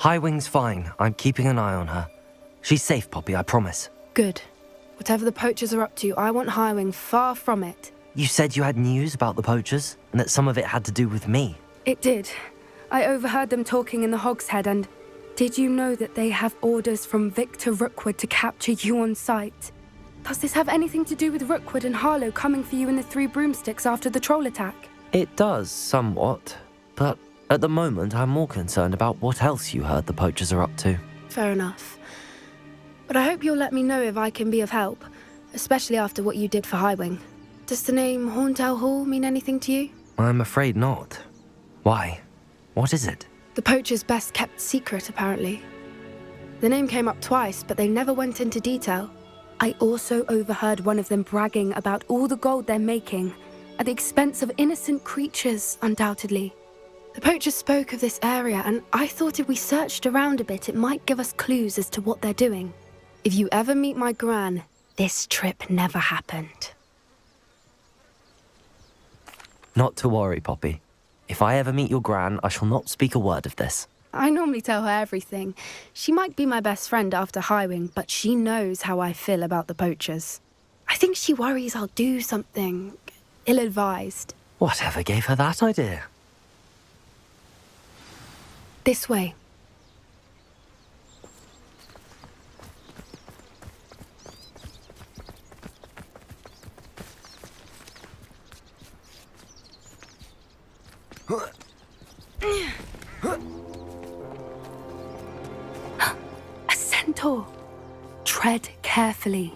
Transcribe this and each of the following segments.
Highwing's fine. I'm keeping an eye on her. She's safe, Poppy, I promise. Good. Whatever the poachers are up to, I want Highwing far from it. You said you had news about the poachers, and that some of it had to do with me. It did. I overheard them talking in the Hogshead, and did you know that they have orders from Victor Rookwood to capture you on sight? Does this have anything to do with Rookwood and Harlow coming for you in the Three Broomsticks after the troll attack? It does, somewhat. But at the moment, I'm more concerned about what else you heard the poachers are up to. Fair enough. But I hope you'll let me know if I can be of help, especially after what you did for Highwing. Does the name Horntail Hall mean anything to you? I'm afraid not. Why? What is it? The poachers' best-kept secret, apparently. The name came up twice, but they never went into detail. I also overheard one of them bragging about all the gold they're making, at the expense of innocent creatures, undoubtedly. The poachers spoke of this area, and I thought if we searched around a bit, it might give us clues as to what they're doing. If you ever meet my gran, this trip never happened. Not to worry, Poppy. If I ever meet your gran, I shall not speak a word of this. I normally tell her everything. She might be my best friend after Highwing, but she knows how I feel about the poachers. I think she worries I'll do something ill-advised. Whatever gave her that idea? This way. A centaur. Tread carefully.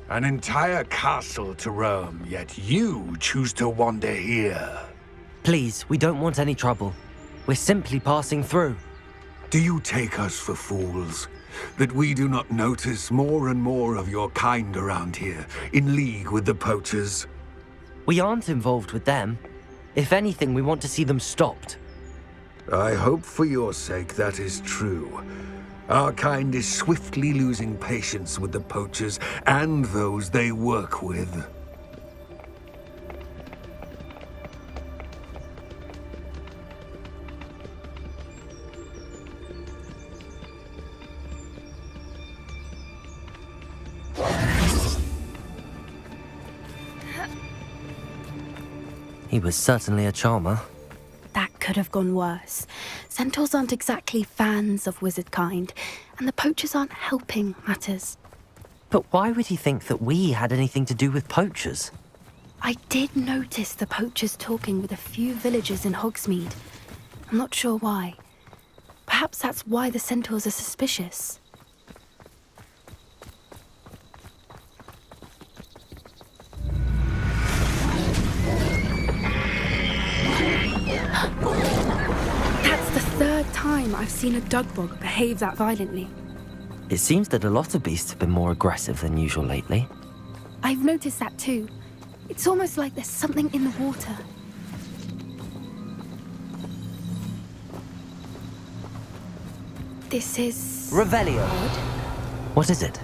An entire castle to roam, yet you choose to wander here. Please, we don't want any trouble. We're simply passing through. Do you take us for fools? That we do not notice more and more of your kind around here, in league with the poachers? We aren't involved with them. If anything, we want to see them stopped. I hope for your sake that is true. Our kind is swiftly losing patience with the poachers and those they work with. He was certainly a charmer. That could have gone worse. Centaurs aren't exactly fans of wizard kind, and the poachers aren't helping matters. But why would he think that we had anything to do with poachers? I did notice the poachers talking with a few villagers in Hogsmeade. I'm not sure why. Perhaps that's why the centaurs are suspicious. That's the third time I've seen a dugbog behave that violently. It seems that a lot of beasts have been more aggressive than usual lately. I've noticed that too. It's almost like there's something in the water. This is... Revelio. odd. What is it?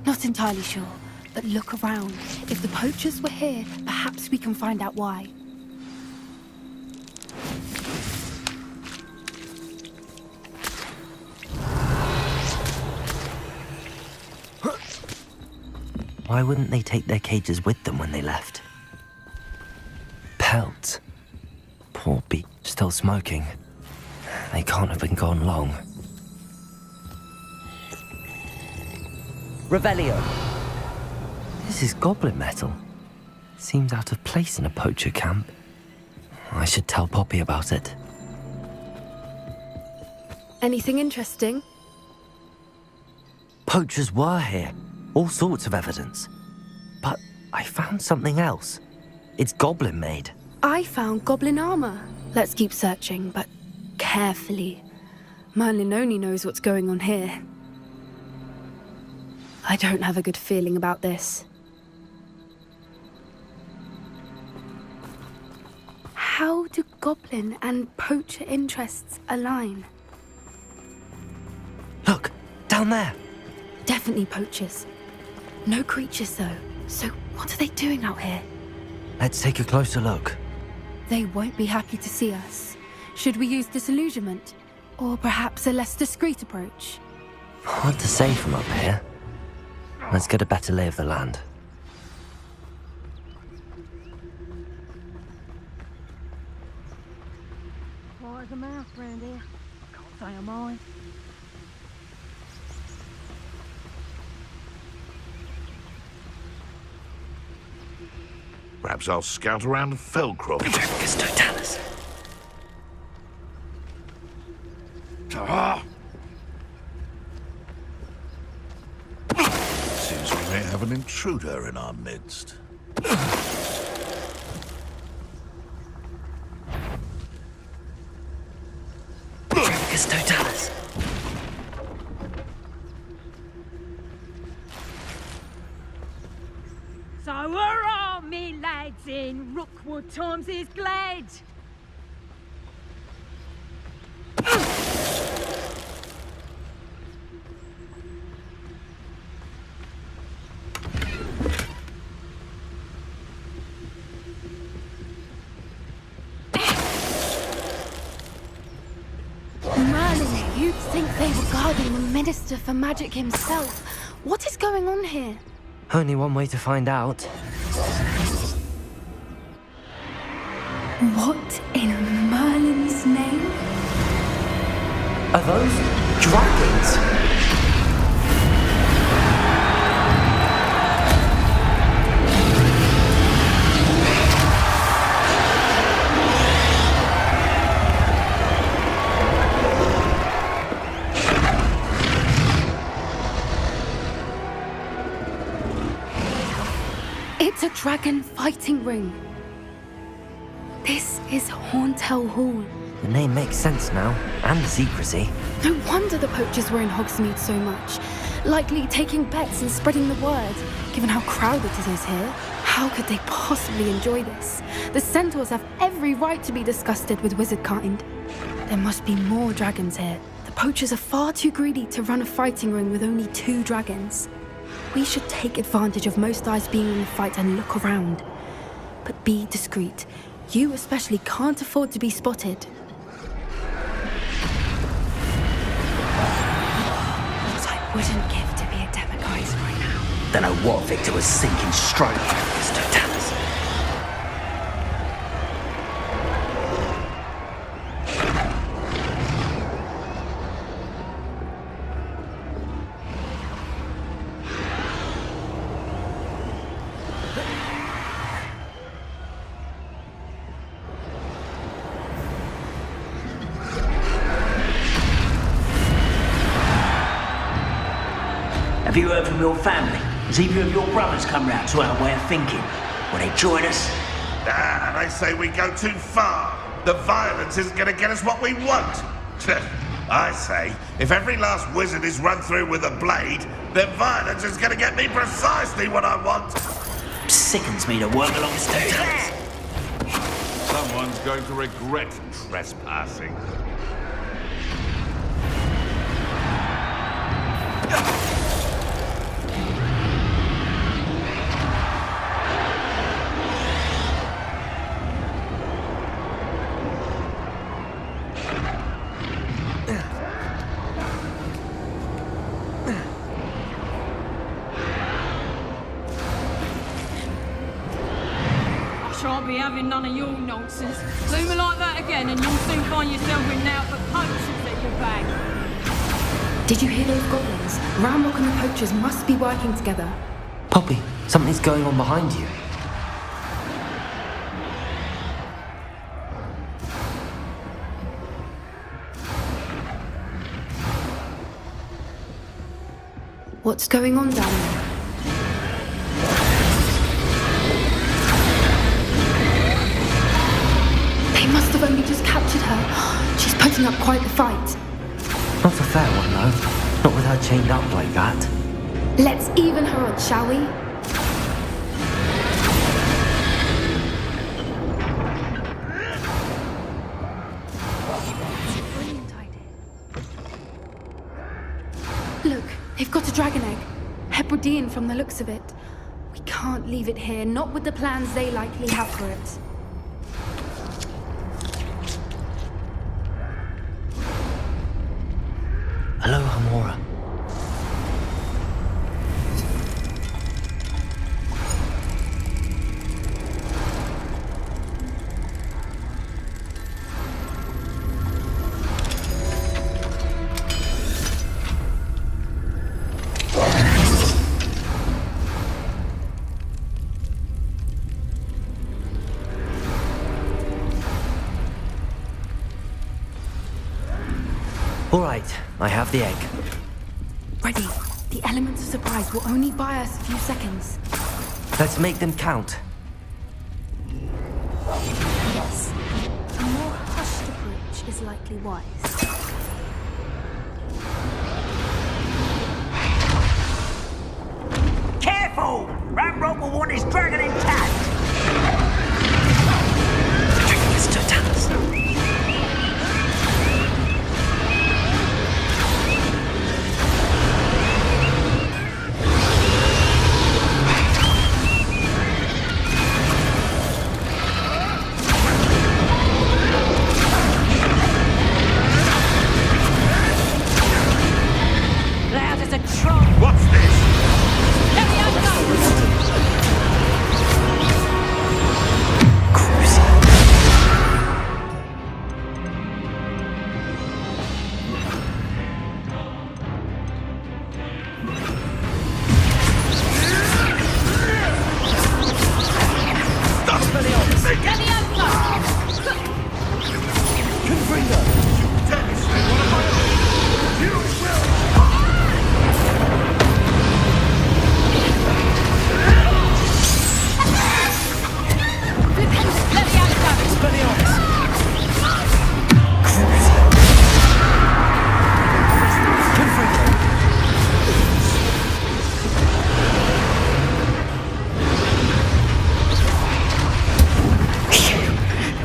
Not entirely sure, but look around. If the poachers were here, perhaps we can find out why. Why wouldn't they take their cages with them when they left? Pelts. Poor beast, still smoking. They can't have been gone long. Revelio! This is goblin metal. Seems out of place in a poacher camp. I should tell Poppy about it. Anything interesting? Poachers were here. All sorts of evidence. But I found something else. It's goblin made. I found goblin armor. Let's keep searching, but carefully. Merlin only knows what's going on here. I don't have a good feeling about this. How do goblin and poacher interests align? Look, down there. Definitely poachers. No creatures, though. So what are they doing out here? Let's take a closer look. They won't be happy to see us. Should we use disillusionment? Or perhaps a less discreet approach? Hard to say from up here. Let's get a better lay of the land. Quiet as a mouse round here. Can't say I'm mine. Perhaps I'll scout around Felcroft. Focus, Totalis. Ah! Seems we may have an intruder in our midst. Focus, Totalis. So hurrah, me lads in Rookwood times is glad. Merlin, you'd think they were guarding the Minister for Magic himself. What is going on here? Only one way to find out. What in Merlin's name? Are those dragons? It's a dragon fighting ring. This is Hauntel Hall. The name makes sense now, and the secrecy. No wonder the poachers were in Hogsmeade so much. Likely taking bets and spreading the word, given how crowded it is here. How could they possibly enjoy this? The centaurs have every right to be disgusted with wizard kind. There must be more dragons here. The poachers are far too greedy to run a fighting ring with only 2 dragons. We should take advantage of most eyes being in the fight and look around. But be discreet. You especially can't afford to be spotted. What I wouldn't give to be a demiguise right now. Don't know what Victor was thinking straight. It's Totalis. Have you heard from your family? Has either of your brothers come round to our way of thinking? Will they join us? Ah, they say we go too far. The violence isn't going to get us what we want. I say, if every last wizard is run through with a blade, then violence is going to get me precisely what I want. Sickens me to work along Totalis. Someone's going to regret trespassing. Shan't be having none of your nonsense. Do me like that again and you'll soon find yourself with now for poachers at your back. Did you hear those goblins? Ramrock and the poachers must be working together. Poppy, something's going on behind you. What's going on down there? They must have only just captured her. She's putting up quite the fight. Not a fair one, though. Not with her chained up like that. Let's even her odds, shall we? Look, they've got a dragon egg. Hebridean from the looks of it. We can't leave it here, not with the plans they likely have for it. Hello, Hamora. All right, I have the egg. Ready. The elements of surprise will only buy us a few seconds. Let's make them count. Yes. A more hushed approach is likely wise. Careful! Ramrod will want his dragon intact! Mr. Talos. Loud as a troll. What's this? Let me out go. Let me out go. Dennis, what am I? You will. Let me out go.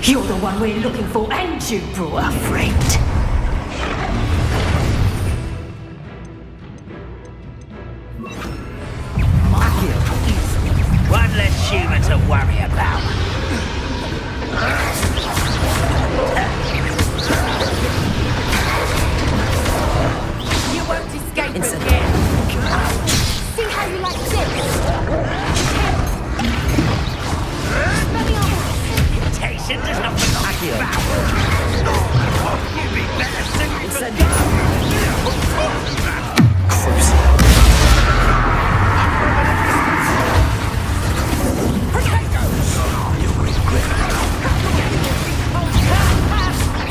You're the one we're looking for, and you brought a friend. One less human to worry about. You won't escape again. See how you like this? Temptation does not belong to power. You'd be better suited for this.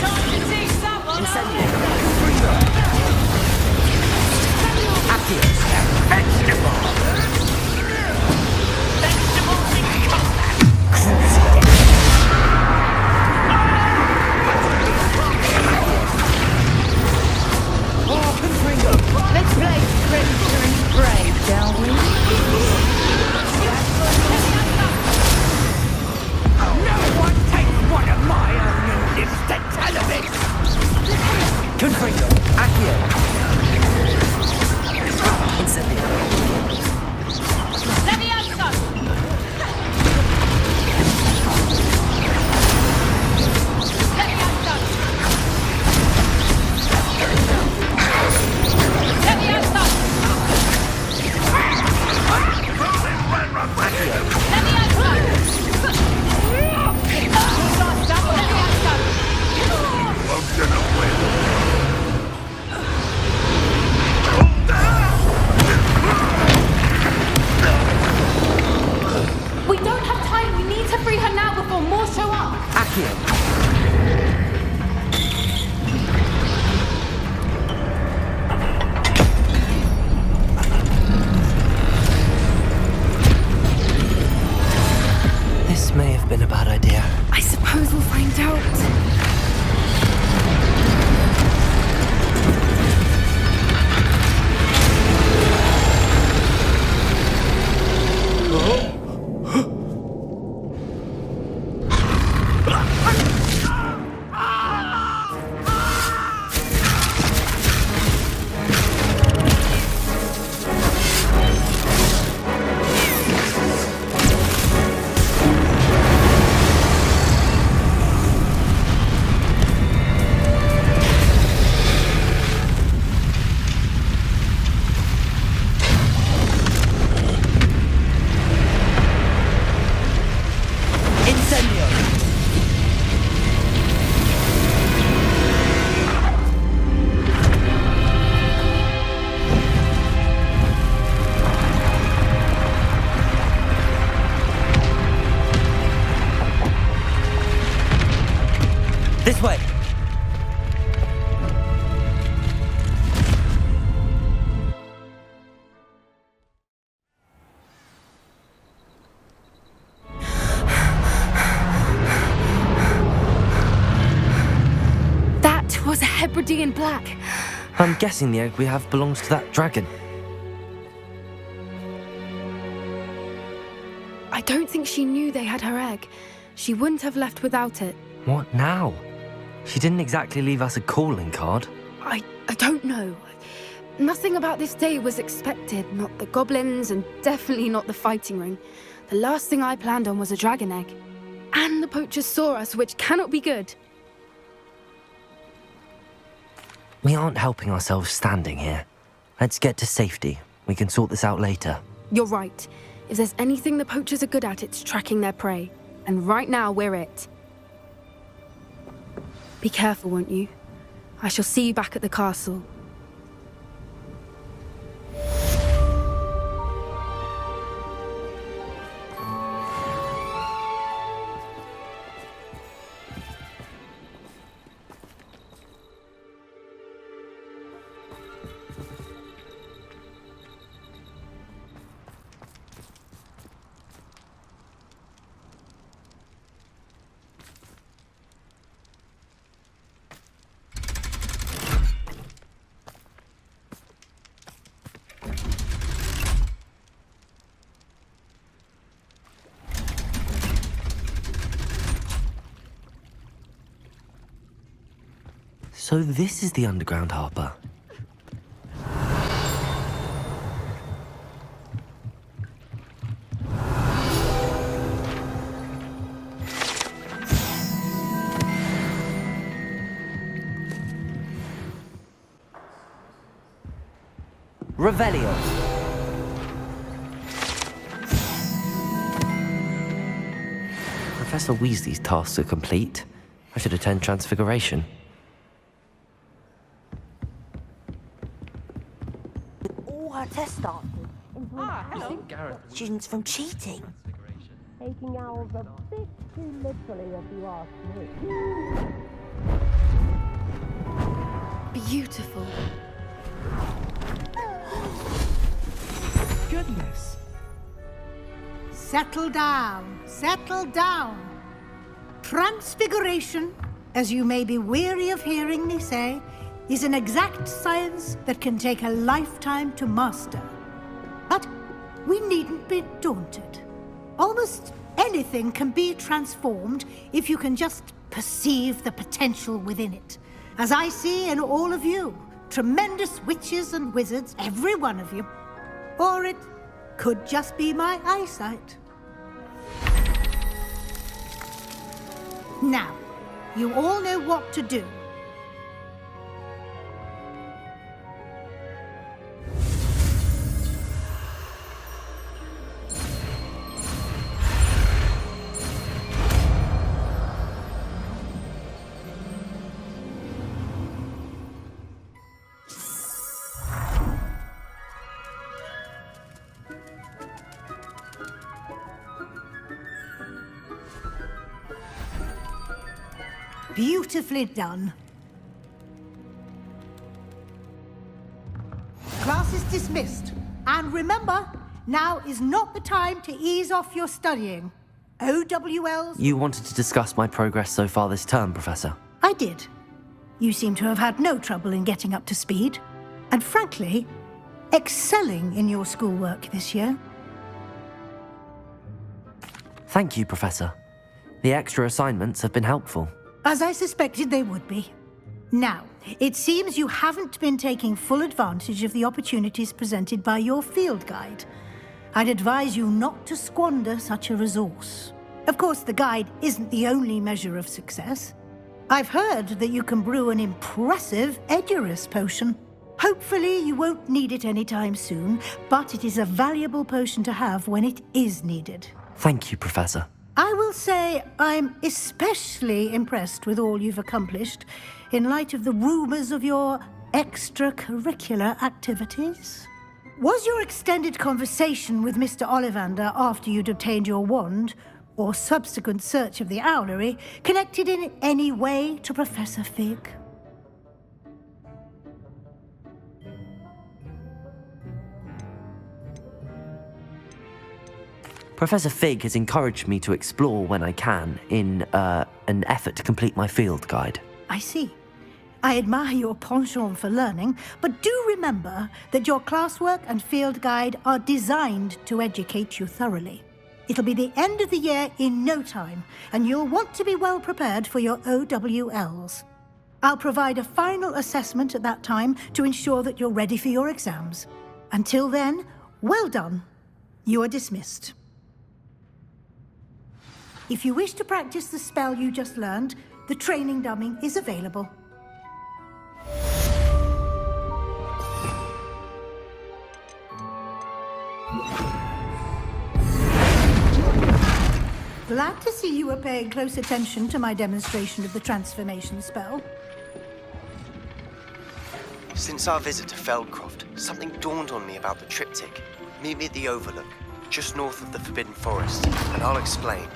Time to see someone. Radiant black. I'm guessing the egg we have belongs to that dragon. I don't think she knew they had her egg. She wouldn't have left without it. What now? She didn't exactly leave us a calling card. I don't know. Nothing about this day was expected. Not the goblins, and definitely not the fighting ring. The last thing I planned on was a dragon egg. And the poachers saw us, which cannot be good. We aren't helping ourselves standing here. Let's get to safety. We can sort this out later. You're right. If there's anything the poachers are good at, it's tracking their prey. And right now, we're it. Be careful, won't you? I shall see you back at the castle. So this is the underground harbour. Revelio. Professor Weasley's tasks are complete. I should attend Transfiguration. Test started. Hello. Students from cheating. Taking owls a bit too literally, if you ask me. Beautiful. Goodness. Settle down. Settle down. Transfiguration, as you may be weary of hearing me say, is an exact science that can take a lifetime to master. But we needn't be daunted. Almost anything can be transformed if you can just perceive the potential within it. As I see in all of you, tremendous witches and wizards, every one of you. Or it could just be my eyesight. Now, you all know what to do. Beautifully done. Class is dismissed. And remember, now is not the time to ease off your studying. OWLs... You wanted to discuss my progress so far this term, Professor. I did. You seem to have had no trouble in getting up to speed. And frankly, excelling in your schoolwork this year. Thank you, Professor. The extra assignments have been helpful. As I suspected they would be. Now, it seems you haven't been taking full advantage of the opportunities presented by your field guide. I'd advise you not to squander such a resource. Of course, the guide isn't the only measure of success. I've heard that you can brew an impressive Edurus potion. Hopefully you won't need it anytime soon, but it is a valuable potion to have when it is needed. Thank you, Professor. I will say I'm especially impressed with all you've accomplished in light of the rumors of your extracurricular activities. Was your extended conversation with Mr. Ollivander after you'd obtained your wand, or subsequent search of the owlery, connected in any way to Professor Fig? Professor Fig has encouraged me to explore when I can in an effort to complete my field guide. I see. I admire your penchant for learning, but do remember that your classwork and field guide are designed to educate you thoroughly. It'll be the end of the year in no time, and you'll want to be well prepared for your OWLs. I'll provide a final assessment at that time to ensure that you're ready for your exams. Until then, well done. You are dismissed. If you wish to practice the spell you just learned, the training dummy is available. Glad to see you were paying close attention to my demonstration of the transformation spell. Since our visit to Feldcroft, something dawned on me about the triptych. Meet me at the Overlook, just north of the Forbidden Forest, and I'll explain.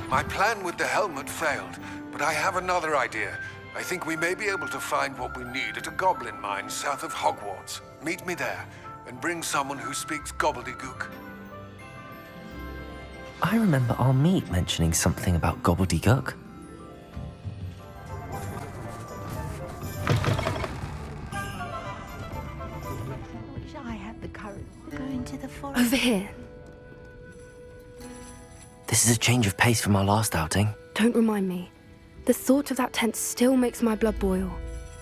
My plan with the helmet failed, but I have another idea. I think we may be able to find what we need at a goblin mine south of Hogwarts. Meet me there, and bring someone who speaks gobbledygook. I remember our meet mentioning something about gobbledygook. Wish I had the courage to go into the forest. Over here. This is a change of pace from our last outing. Don't remind me. The thought of that tent still makes my blood boil.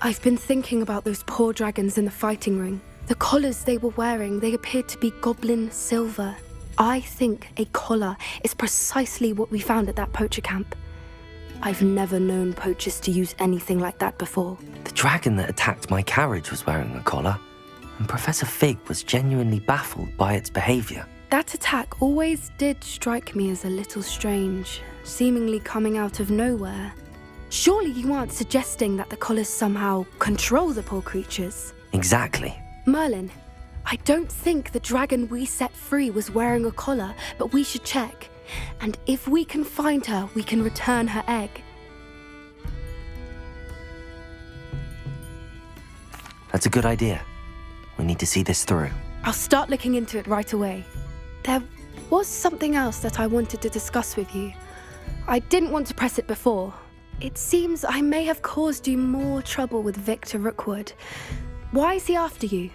I've been thinking about those poor dragons in the fighting ring. The collars they were wearing, they appeared to be goblin silver. I think a collar is precisely what we found at that poacher camp. I've never known poachers to use anything like that before. The dragon that attacked my carriage was wearing a collar, and Professor Fig was genuinely baffled by its behavior. That attack always did strike me as a little strange, seemingly coming out of nowhere. Surely you aren't suggesting that the collars somehow control the poor creatures? Exactly. Merlin, I don't think the dragon we set free was wearing a collar, but we should check. And if we can find her, we can return her egg. That's a good idea. We need to see this through. I'll start looking into it right away. There was something else that I wanted to discuss with you. I didn't want to press it before. It seems I may have caused you more trouble with Victor Rookwood. Why is he after you?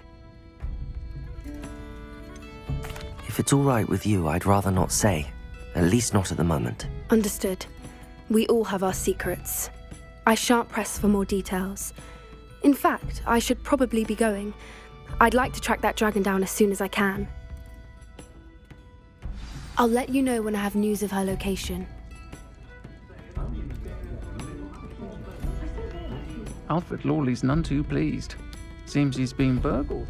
If it's all right with you, I'd rather not say. At least not at the moment. Understood. We all have our secrets. I shan't press for more details. In fact, I should probably be going. I'd like to track that dragon down as soon as I can. I'll let you know when I have news of her location. Alfred Lawley's none too pleased. Seems he's been burgled.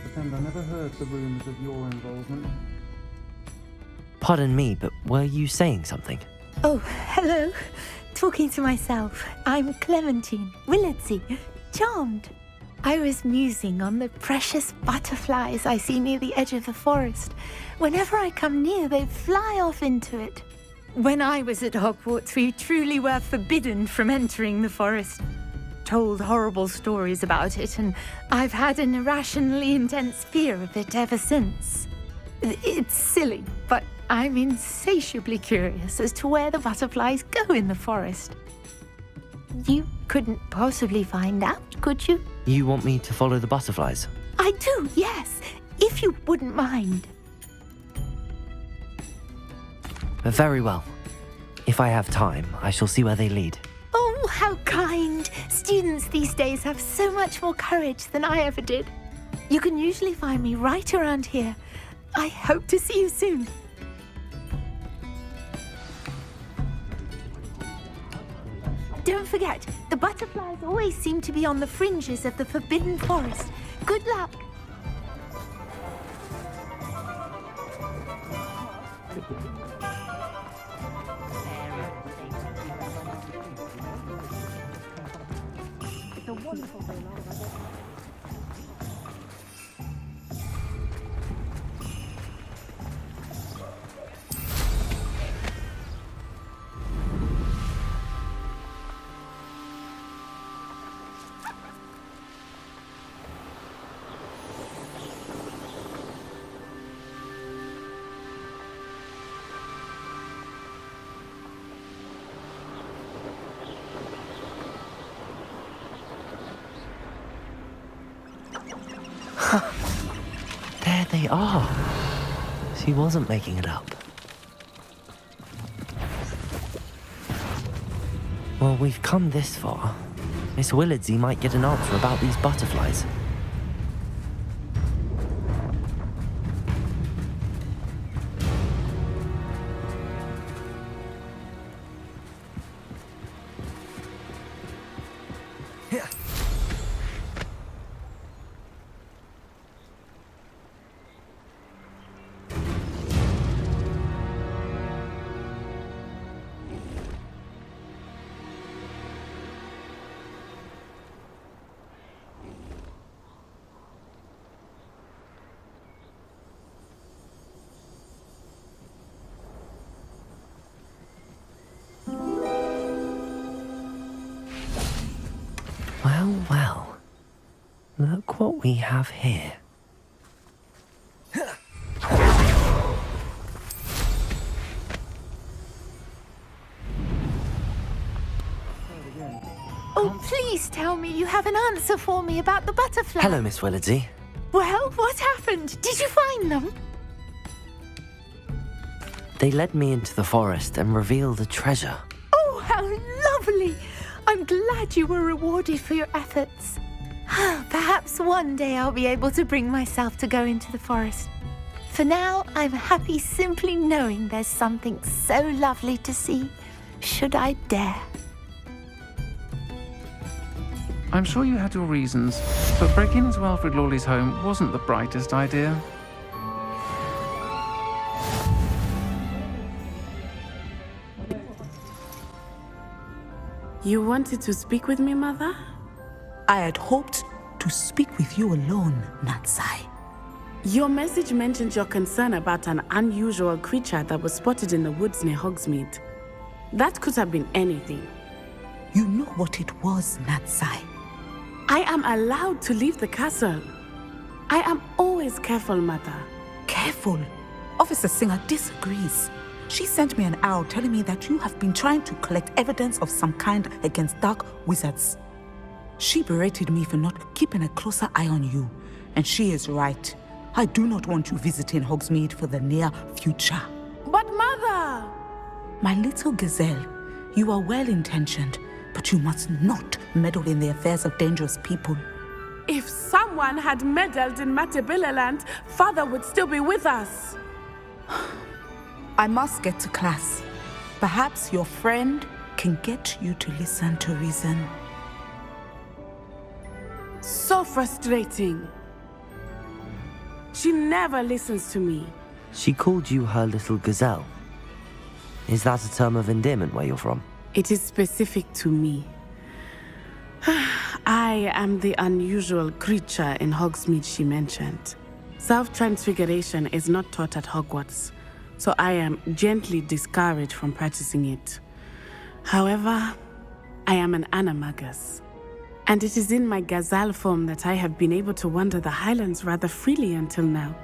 Pretend I never heard the rumours of your involvement. Pardon me, but were you saying something? Oh, hello. Talking to myself. I'm Clementine Willardsey. Charmed. I was musing on the precious butterflies I see near the edge of the forest. Whenever I come near, they fly off into it. When I was at Hogwarts, we truly were forbidden from entering the forest. Told horrible stories about it, and I've had an irrationally intense fear of it ever since. It's silly, but I'm insatiably curious as to where the butterflies go in the forest. You couldn't possibly find out, could you? You want me to follow the butterflies? I do, yes, if you wouldn't mind. Very well. If I have time, I shall see where they lead. Oh, how kind. Students these days have so much more courage than I ever did. You can usually find me right around here. I hope to see you soon. Don't forget, the butterflies always seem to be on the fringes of the Forbidden Forest. Good luck. It's a wonderful thing. they are. She wasn't making it up. Well, we've come this far. Miss Willardsey might get an answer about these butterflies. Well, look what we have here. Oh, please tell me you have an answer for me about the butterfly. Hello, Miss Willardsey. Well, what happened? Did you find them? They led me into the forest and revealed a treasure. Oh, how lovely! I'm glad you were rewarded for your efforts. Perhaps one day I'll be able to bring myself to go into the forest. For now, I'm happy simply knowing there's something so lovely to see, should I dare. I'm sure you had your reasons, but breaking into Wilfred Lawley's home wasn't the brightest idea. You wanted to speak with me, Mother? I had hoped to speak with you alone, Natsai. Your message mentioned your concern about an unusual creature that was spotted in the woods near Hogsmeade. That could have been anything. You know what it was, Natsai. I am allowed to leave the castle. I am always careful, Mother. Careful? Officer Singer disagrees. She sent me an arrow telling me that you have been trying to collect evidence of some kind against dark wizards. She berated me for not keeping a closer eye on you, and she is right. I do not want you visiting Hogsmeade for the near future. But Mother! My little gazelle, you are well-intentioned, but you must not meddle in the affairs of dangerous people. If someone had meddled in Matabeleland, Father would still be with us. I must get to class. Perhaps your friend can get you to listen to reason. So frustrating. She never listens to me. She called you her little gazelle. Is that a term of endearment where you're from? It is specific to me. I am the unusual creature in Hogsmeade she mentioned. Self-transfiguration is not taught at Hogwarts, so I am gently discouraged from practicing it. However, I am an animagus, and it is in my gazelle form that I have been able to wander the Highlands rather freely until now,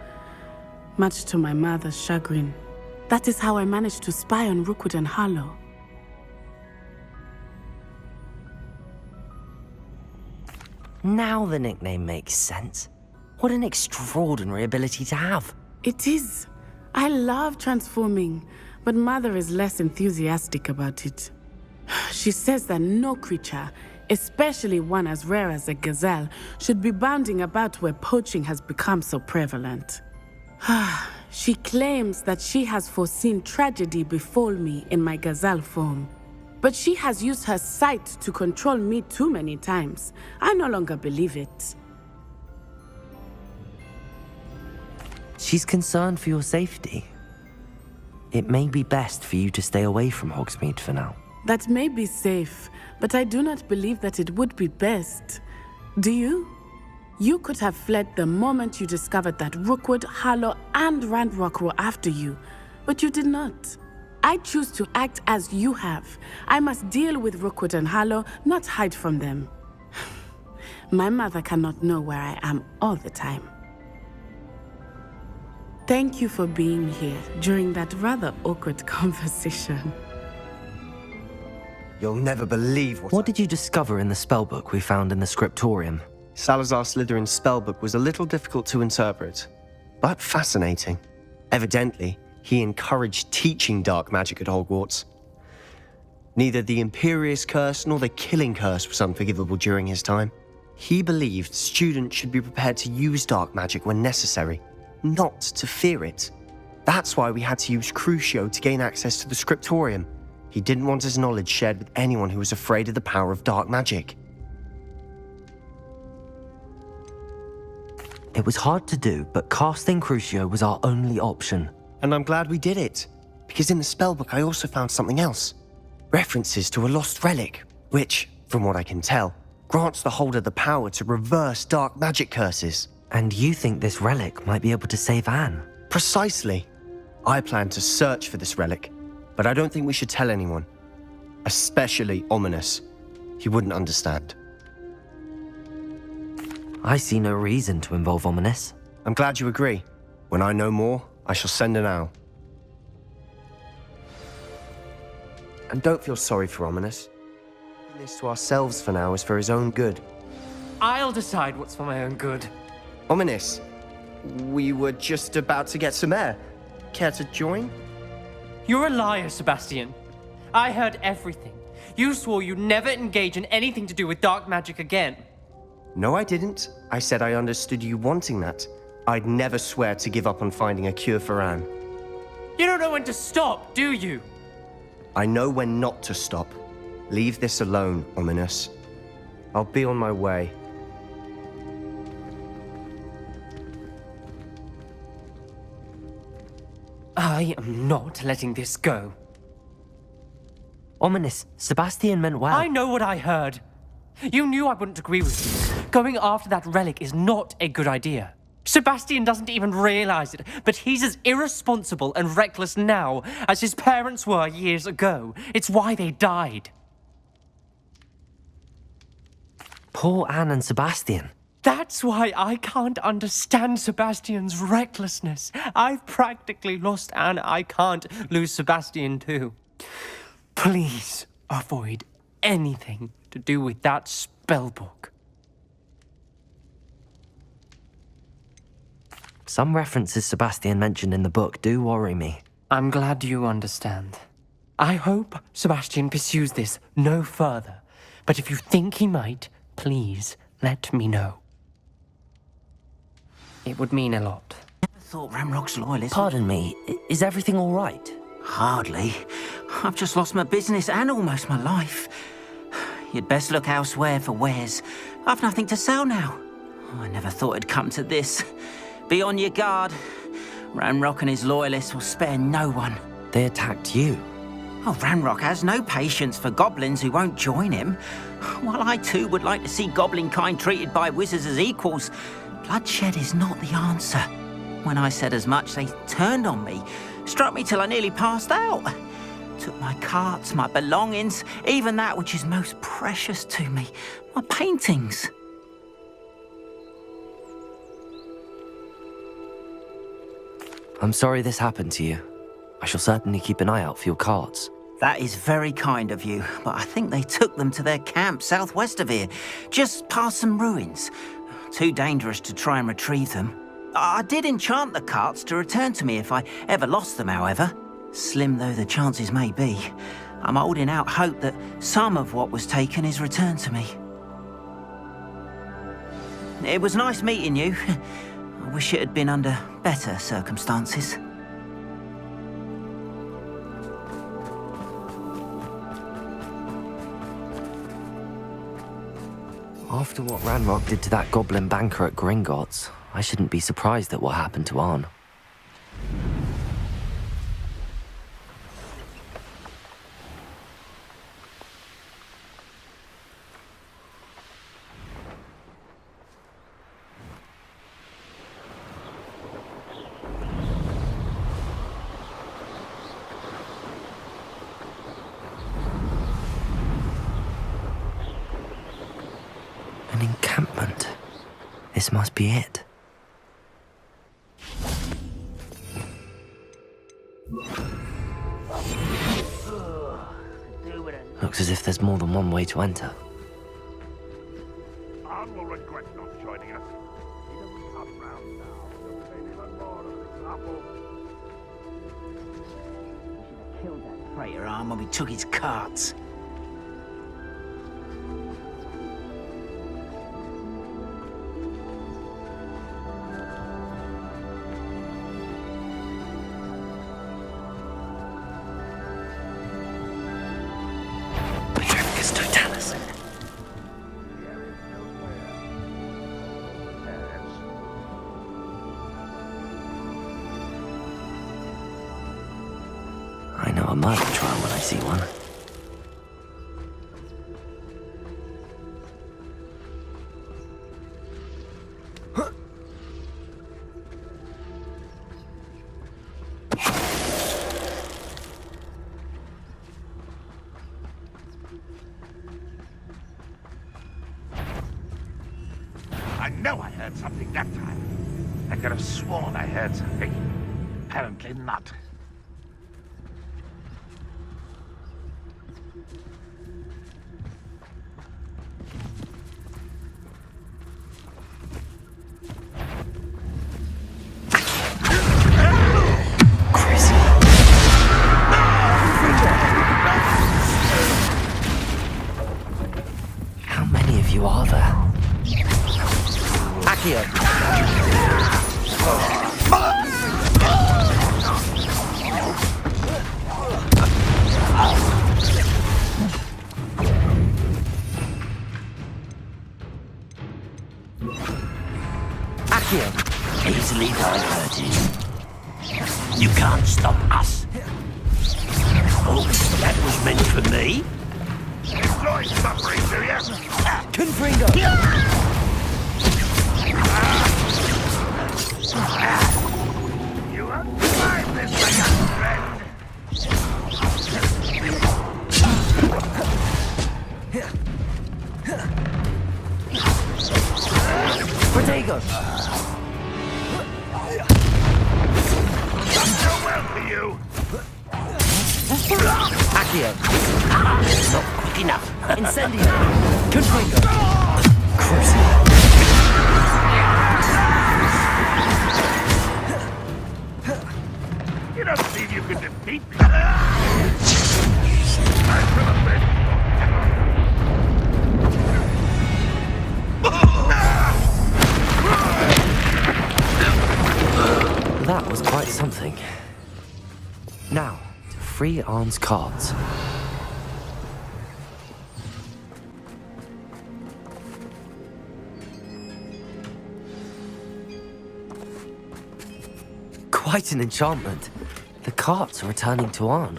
much to my mother's chagrin. That is how I managed to spy on Rookwood and Harlow. Now the nickname makes sense. What an extraordinary ability to have. It is. I love transforming, but Mother is less enthusiastic about it. She says that no creature, especially one as rare as a gazelle, should be bounding about where poaching has become so prevalent. She claims that she has foreseen tragedy befall me in my gazelle form. But she has used her sight to control me too many times. I no longer believe it. She's concerned for your safety. It may be best for you to stay away from Hogsmeade for now. That may be safe, but I do not believe that it would be best. Do you? You could have fled the moment you discovered that Rookwood, Harlow, and Ranrock were after you, but you did not. I choose to act as you have. I must deal with Rookwood and Harlow, not hide from them. My mother cannot know where I am all the time. Thank you for being here during that rather awkward conversation. You'll never believe What did you discover in the spellbook we found in the scriptorium? Salazar Slytherin's spellbook was a little difficult to interpret, but fascinating. Evidently, he encouraged teaching dark magic at Hogwarts. Neither the Imperious Curse nor the Killing Curse was unforgivable during his time. He believed students should be prepared to use dark magic when necessary, not to fear it. That's why we had to use Crucio to gain access to the scriptorium. He didn't want his knowledge shared with anyone who was afraid of the power of dark magic. It was hard to do, but casting Crucio was our only option. And I'm glad we did it, because in the spellbook I also found something else. References to a lost relic, which, from what I can tell, grants the holder the power to reverse dark magic curses. And you think this relic might be able to save Anne? Precisely. I plan to search for this relic, but I don't think we should tell anyone. Especially Ominous. He wouldn't understand. I see no reason to involve Ominous. I'm glad you agree. When I know more, I shall send an owl. And don't feel sorry for Ominous. Doing this to ourselves for now is for his own good. I'll decide what's for my own good. Ominous, we were just about to get some air. Care to join? You're a liar, Sebastian. I heard everything. You swore you'd never engage in anything to do with dark magic again. No, I didn't. I said I understood you wanting that. I'd never swear to give up on finding a cure for Anne. You don't know when to stop, do you? I know when not to stop. Leave this alone, Ominous. I'll be on my way. I am not letting this go. Ominous, Sebastian meant well. I know what I heard. You knew I wouldn't agree with you. Going after that relic is not a good idea. Sebastian doesn't even realize it, but he's as irresponsible and reckless now as his parents were years ago. It's why they died. Poor Anne and Sebastian. That's why I can't understand Sebastian's recklessness. I've practically lost Anne. I can't lose Sebastian too. Please avoid anything to do with that spellbook. Some references Sebastian mentioned in the book do worry me. I'm glad you understand. I hope Sebastian pursues this no further. But if you think he might, please let me know. It would mean a lot. I thought Ramrock's loyalist... Pardon me, is everything all right? Hardly. I've just lost my business and almost my life. You'd best look elsewhere for wares. I've nothing to sell now. I never thought it'd come to this. Be on your guard. Ramrock and his loyalists will spare no one. They attacked you. Oh, Ramrock has no patience for goblins who won't join him. While I too would like to see goblin kind treated by wizards as equals, bloodshed is not the answer. When I said as much, they turned on me, struck me till I nearly passed out. Took my carts, my belongings, even that which is most precious to me, my paintings. I'm sorry this happened to you. I shall certainly keep an eye out for your carts. That is very kind of you, but I think they took them to their camp southwest of here, just past some ruins. Too dangerous to try and retrieve them. I did enchant the carts to return to me if I ever lost them, however. Slim though the chances may be, I'm holding out hope that some of what was taken is returned to me. It was nice meeting you. I wish it had been under better circumstances. After what Ranrock did to that goblin banker at Gringotts, I shouldn't be surprised at what happened to Arn. An encampment. This must be it. Looks as if there's more than one way to enter. Arn will regret not joining us. He doesn't come round now. He'll feel even more Killed that traitor arm when we took his carts. I know a murder trial when I see one. I know I heard something that time. I could have sworn I heard something. Apparently not. How many of you are there? Accio! Accio! Easily diverted. You can't stop us. Oh, that was meant for me. Enjoy suffering, do you? Confringo! You won't survive this, my young friend. Protego! Not so well for you. Accio! Not quick enough. Incendio! Confringo! Crucible! You don't believe you can defeat me? I feel a bit. That was quite something. Now, to free Arn's cards. Quite an enchantment. The carts are returning to Arn.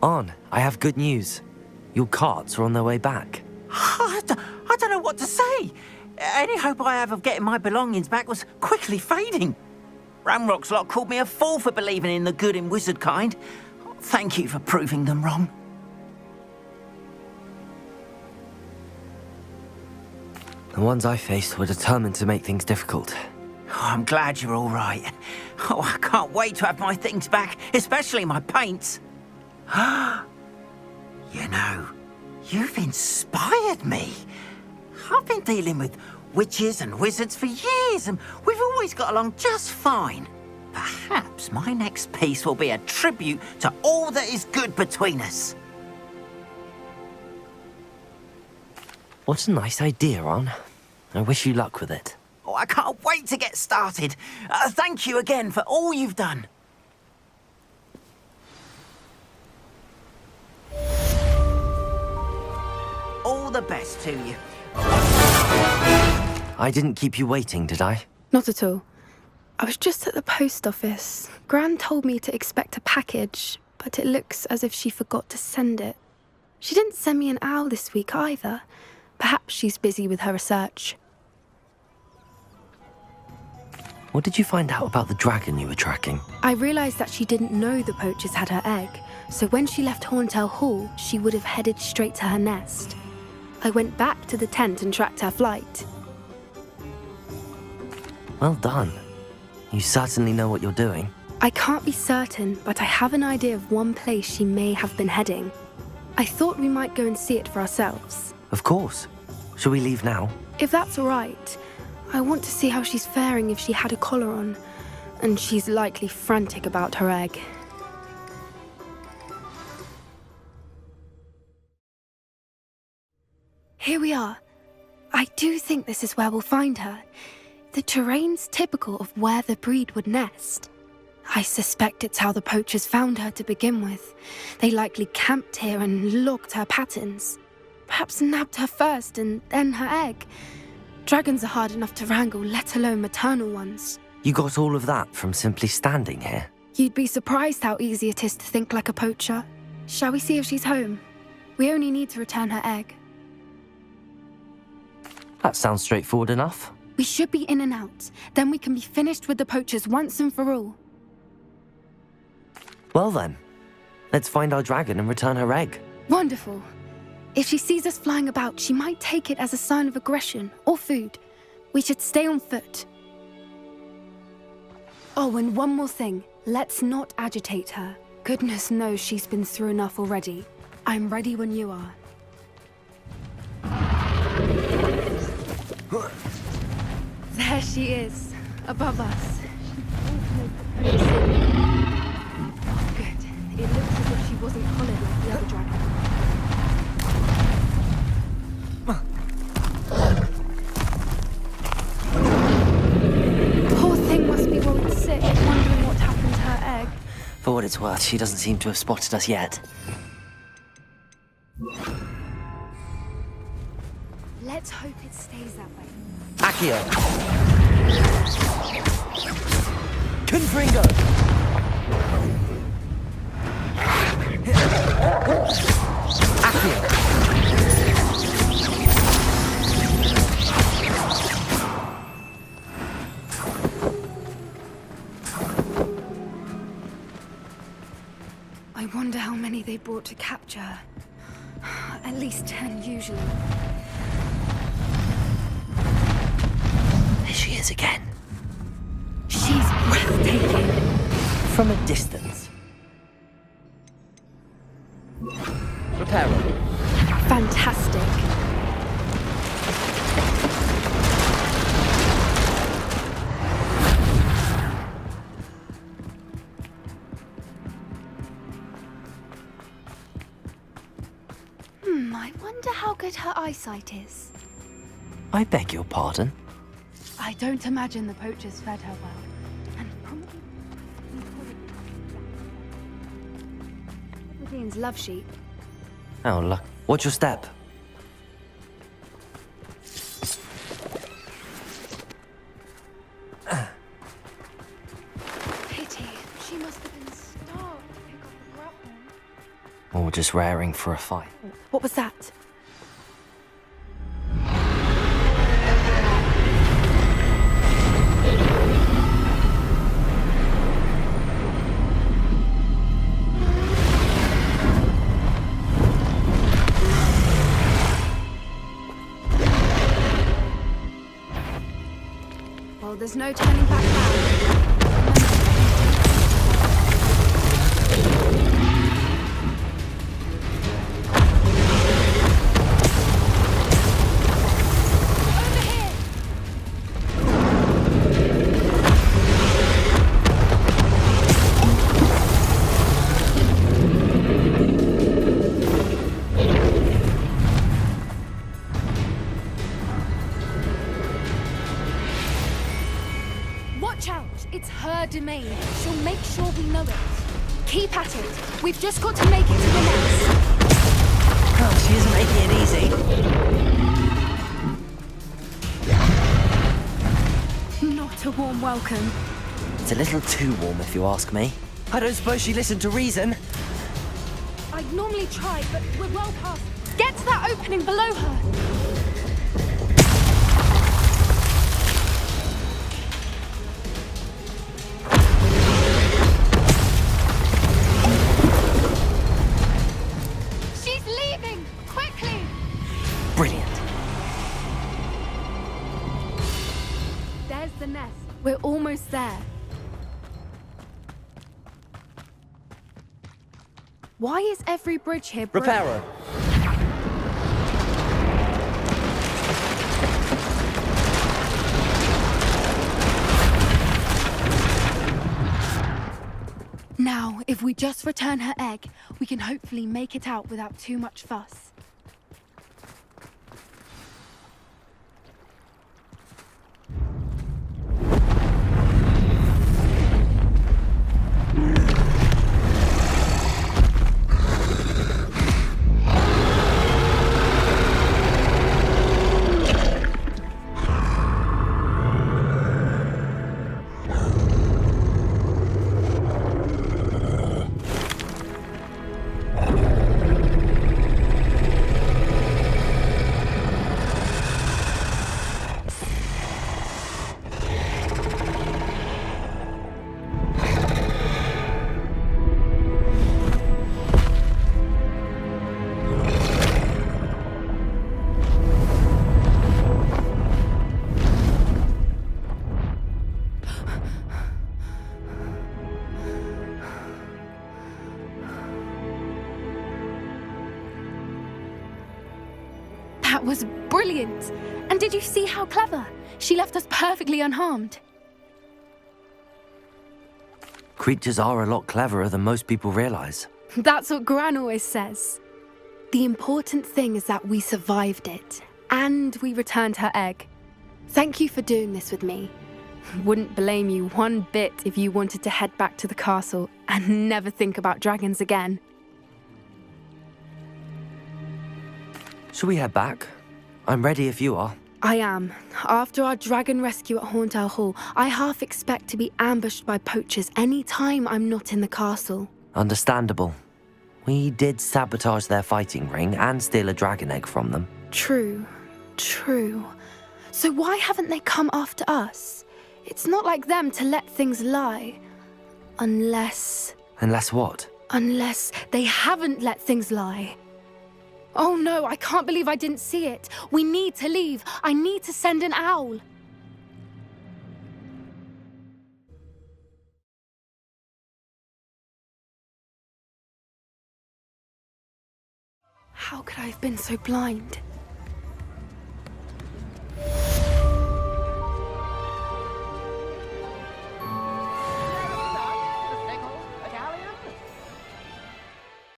Arn, I have good news. Your carts are on their way back. I don't know what to say. Any hope I have of getting my belongings back was quickly fading. Ramrock's lot called me a fool for believing in the good in wizard kind. Thank you for proving them wrong. The ones I faced were determined to make things difficult. Oh, I'm glad you're all right. Oh, I can't wait to have my things back, especially my paints. You know, you've inspired me. I've been dealing with witches and wizards for years, and we've always got along just fine. Perhaps my next piece will be a tribute to all that is good between us. What a nice idea, Arn. I wish you luck with it. Oh, I can't wait to get started. Thank you again for all you've done. All the best to you. I didn't keep you waiting, did I? Not at all. I was just at the post office. Gran told me to expect a package, but it looks as if she forgot to send it. She didn't send me an owl this week either. Perhaps she's busy with her research. What did you find out about the dragon you were tracking? I realised that she didn't know the poachers had her egg, so when she left Horntail Hall, she would have headed straight to her nest. I went back to the tent and tracked her flight. Well done. You certainly know what you're doing. I can't be certain, but I have an idea of one place she may have been heading. I thought we might go and see it for ourselves. Of course. Shall we leave now? If that's all right, I want to see how she's faring if she had a collar on. And she's likely frantic about her egg. Here we are. I do think this is where we'll find her. The terrain's typical of where the breed would nest. I suspect it's how the poachers found her to begin with. They likely camped here and logged her patterns. Perhaps nabbed her first and then her egg. Dragons are hard enough to wrangle, let alone maternal ones. You got all of that from simply standing here? You'd be surprised how easy it is to think like a poacher. Shall we see if she's home? We only need to return her egg. That sounds straightforward enough. We should be in and out. Then we can be finished with the poachers once and for all. Well then, let's find our dragon and return her egg. Wonderful. If she sees us flying about, she might take it as a sign of aggression or food. We should stay on foot. Oh, and one more thing. Let's not agitate her. Goodness knows she's been through enough already. I'm ready when you are. There she is, above us. Good. It looks as if she wasn't collared like the other dragon. Poor thing must be worried sick, wondering what happened to her egg. For what it's worth, she doesn't seem to have spotted us yet. Let's hope it stays that way. Accio! Confringo! Accio! I wonder how many they brought to capture her. At least 10 usually. There she is again. She's breathtaking. From a distance. Reparo. Fantastic. I wonder how good her eyesight is. I beg your pardon? I don't imagine the poachers fed her well. And probably... Aberdeen's love sheep. Oh, look. Watch your step. Pity. She must have been starved to pick up a grapple. Or just raring for a fight. What was that? Well, there's no turning back now. Watch out! It's her domain. She'll make sure we know it. Keep at it. We've just got to make it to the nest. Oh, she isn't making it easy. Not a warm welcome. It's a little too warm, if you ask me. I don't suppose she listened to reason. I'd normally try, but we're well past. Get to that opening below her. Brilliant. There's the nest. We're almost there. Why is every bridge here broken? Reparo. Now, if we just return her egg, we can hopefully make it out without too much fuss. That was brilliant! And did you see how clever? She left us perfectly unharmed. Creatures are a lot cleverer than most people realize. That's what Gran always says. The important thing is that we survived it, and we returned her egg. Thank you for doing this with me. Wouldn't blame you one bit if you wanted to head back to the castle and never think about dragons again. Shall we head back? I'm ready if you are. I am. After our dragon rescue at Hauntow Hall, I half expect to be ambushed by poachers any time I'm not in the castle. Understandable. We did sabotage their fighting ring and steal a dragon egg from them. True. So why haven't they come after us? It's not like them to let things lie. Unless... Unless what? Unless they haven't let things lie. Oh no, I can't believe I didn't see it. We need to leave. I need to send an owl. How could I have been so blind?